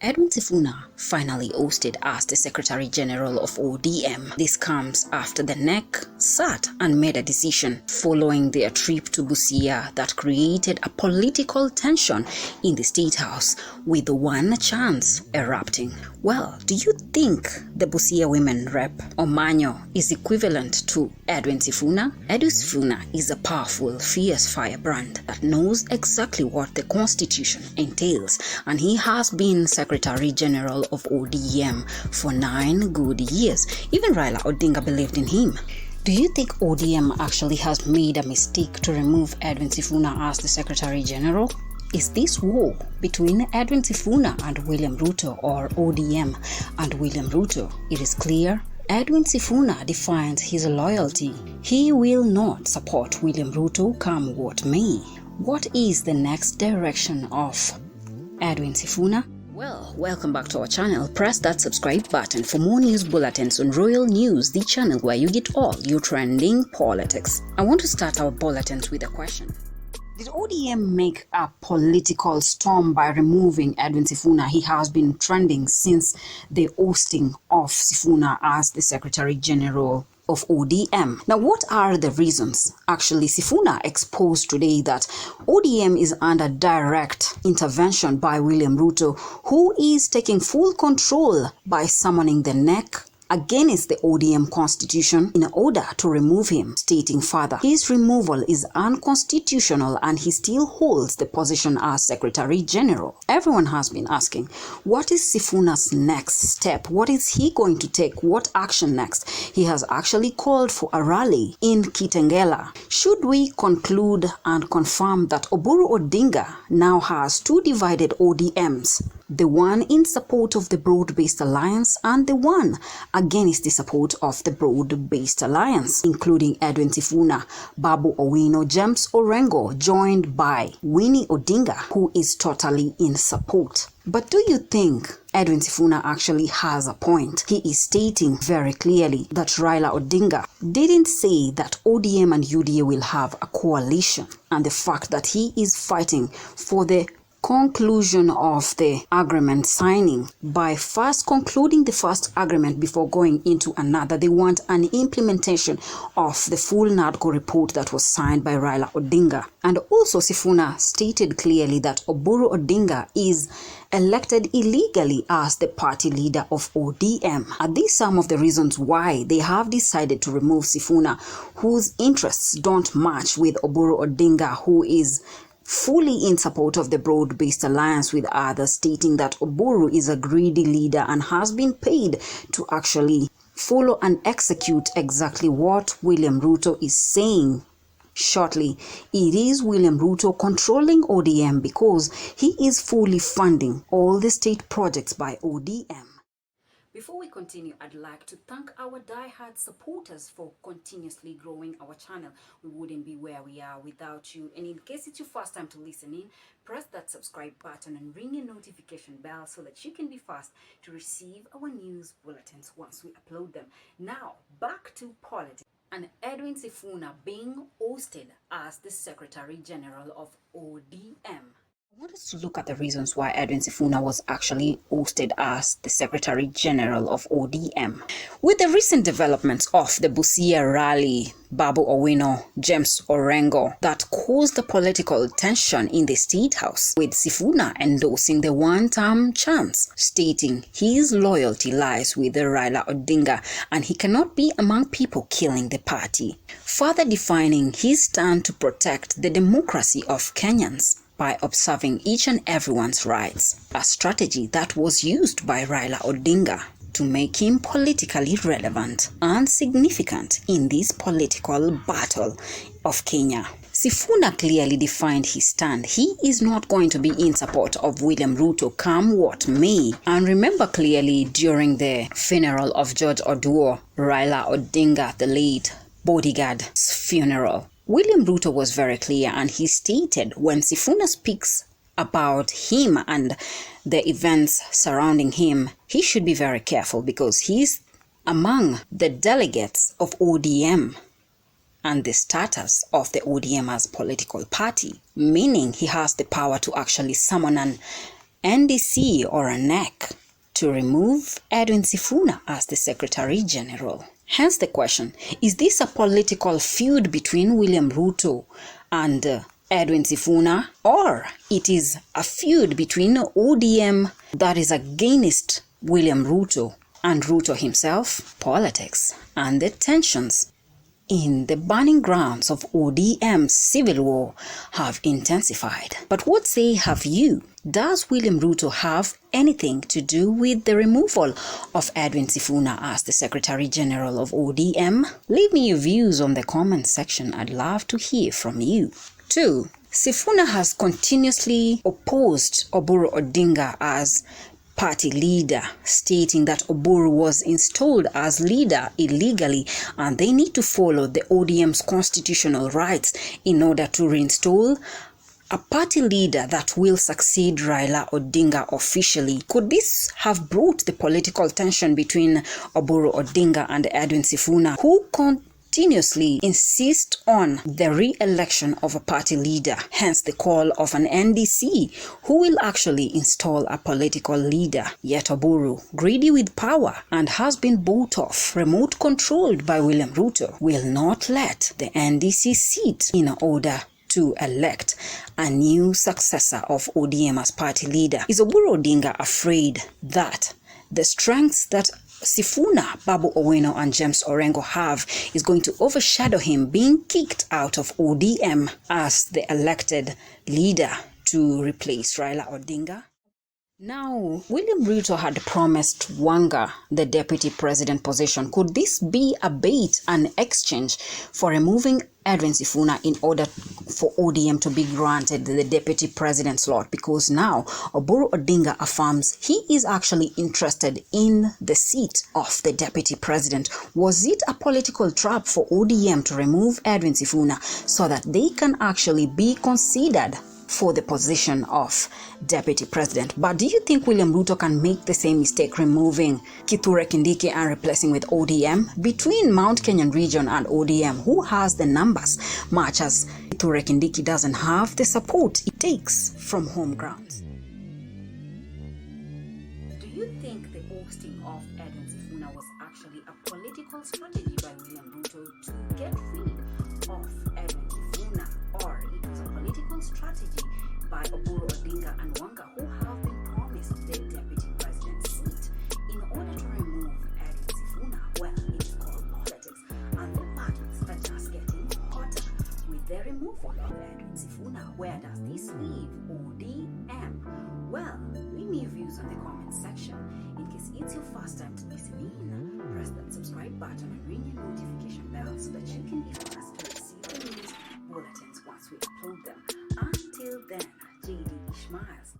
Edwin Sifuna finally ousted as the Secretary General of ODM. This comes after the NEC sat and made a decision following their trip to Busia that created a political tension in the State House, with one chance erupting. Well, do you think the Busia women rep Omanyo is equivalent to Edwin Sifuna? Edwin Sifuna is a powerful, fierce firebrand that knows exactly what the Constitution entails, and he has been Secretary General of ODM for 9 good years. Even Raila Odinga believed in him. Do you think ODM actually has made a mistake to remove Edwin Sifuna as the Secretary General? Is this war between Edwin Sifuna and William Ruto, or ODM and William Ruto? It is clear Edwin Sifuna defines his loyalty. He will not support William Ruto come what may. What is the next direction of Edwin Sifuna? Well, welcome back to our channel. Press that subscribe button for more news bulletins on Royal News, the channel where you get all your trending politics. I want to start our bulletins with a question. Did ODM make a political storm by removing Edwin Sifuna? He has been trending since the ousting of Sifuna as the Secretary General of ODM. Now, what are the reasons? Actually, Sifuna exposed today that ODM is under direct intervention by William Ruto, who is taking full control by summoning the NEC against the ODM constitution in order to remove him, stating further, his removal is unconstitutional and he still holds the position as Secretary General. Everyone has been asking, what is Sifuna's next step? What is he going to take? What action next? He has actually called for a rally in Kitengela. Should we conclude and confirm that Oburu Odinga now has 2 divided ODMs? The one in support of the Broad-Based Alliance and the one against the support of the Broad-Based Alliance, including Edwin Sifuna, Babu Owino, James Orengo, joined by Winnie Odinga, who is totally in support. But do you think Edwin Sifuna actually has a point? He is stating very clearly that Raila Odinga didn't say that ODM and UDA will have a coalition, and the fact that he is fighting for the conclusion of the agreement signing by first concluding the first agreement before going into another. They want an implementation of the full NADCO report that was signed by Raila Odinga. And also Sifuna stated clearly that Oburu Odinga is elected illegally as the party leader of ODM. Are these some of the reasons why they have decided to remove Sifuna, whose interests don't match with Oburu Odinga, who is fully in support of the Broad-Based Alliance, with others stating that Oburu is a greedy leader and has been paid to actually follow and execute exactly what William Ruto is saying? Shortly, it is William Ruto controlling ODM because he is fully funding all the state projects by ODM. Before we continue, I'd like to thank our die-hard supporters for continuously growing our channel. We wouldn't be where we are without you. And in case it's your first time to listen in, press that subscribe button and ring your notification bell so that you can be fast to receive our news bulletins once we upload them. Now, back to politics and Edwin Sifuna being ousted as the Secretary General of ODM. I want us to look at the reasons why Edwin Sifuna was actually ousted as the Secretary General of ODM. With the recent developments of the Busia rally, Babu Owino, James Orengo, that caused the political tension in the State House, with Sifuna endorsing the one-term chance, stating his loyalty lies with the Raila Odinga and he cannot be among people killing the party, further defining his stand to protect the democracy of Kenyans by observing each and everyone's rights, a strategy that was used by Raila Odinga to make him politically relevant and significant in this political battle of Kenya. Sifuna clearly defined his stand. He is not going to be in support of William Ruto come what may. And remember clearly during the funeral of George Oduor, Raila Odinga, the late bodyguard's funeral, William Ruto was very clear, and he stated when Sifuna speaks about him and the events surrounding him, he should be very careful because he's among the delegates of ODM and the status of the ODM as political party, meaning he has the power to actually summon an NDC or a NEC to remove Edwin Sifuna as the Secretary General. Hence the question, is this a political feud between William Ruto and Edwin Sifuna, or it is a feud between ODM that is against William Ruto and Ruto himself? Politics and the tensions in the burning grounds of ODM's civil war have intensified. But what say have you? Does William Ruto have anything to do with the removal of Edwin Sifuna as the Secretary General of ODM? Leave me your views on the comment section. I'd love to hear from you. 2. Sifuna has continuously opposed Oburu Odinga as party leader, stating that Oburu was installed as leader illegally and they need to follow the ODM's constitutional rights in order to reinstall a party leader that will succeed Raila Odinga officially. Could this have brought the political tension between Oburu Odinga and Edwin Sifuna, who continuously insist on the re-election of a party leader, hence the call of an NDC who will actually install a political leader? Yet Oburu, greedy with power and has been bought off, remote controlled by William Ruto, will not let the NDC sit in order to elect a new successor of ODM as party leader. Is Oburu Odinga afraid that the strengths that Sifuna, Babu Owino and James Orengo have is going to overshadow him being kicked out of ODM as the elected leader to replace Raila Odinga? Now, William Ruto had promised Wanga the deputy president position. Could this be a bait and exchange for removing Edwin Sifuna in order for ODM to be granted the deputy president slot? Because now Oburu Odinga affirms he is actually interested in the seat of the deputy president. Was it a political trap for ODM to remove Edwin Sifuna so that they can actually be considered for the position of deputy president? But do you think William Ruto can make the same mistake, removing Kithure Kindiki and replacing with ODM? Between Mount Kenyan region and ODM, who has the numbers, much as Kithure Kindiki doesn't have the support it takes from home grounds? Do you think the ousting of Edwin Sifuna was actually a political strategy by William Ruto to get rid of Edwin Sifuna, or it was a political strategy by Oburu Odinga and Wanga, who have been promised the deputy president seat, in order to remove Edwin Sifuna? Well, it is called politics, and the battles are just getting hotter with the removal of Edwin Sifuna. Where does this leave ODM? Well, leave me your views on the comment section. In case it's your first time to listen in, press that subscribe button and ring your notification bell so that you can be first to receive the news bulletins once we upload them. Until then, JD Ishmaels.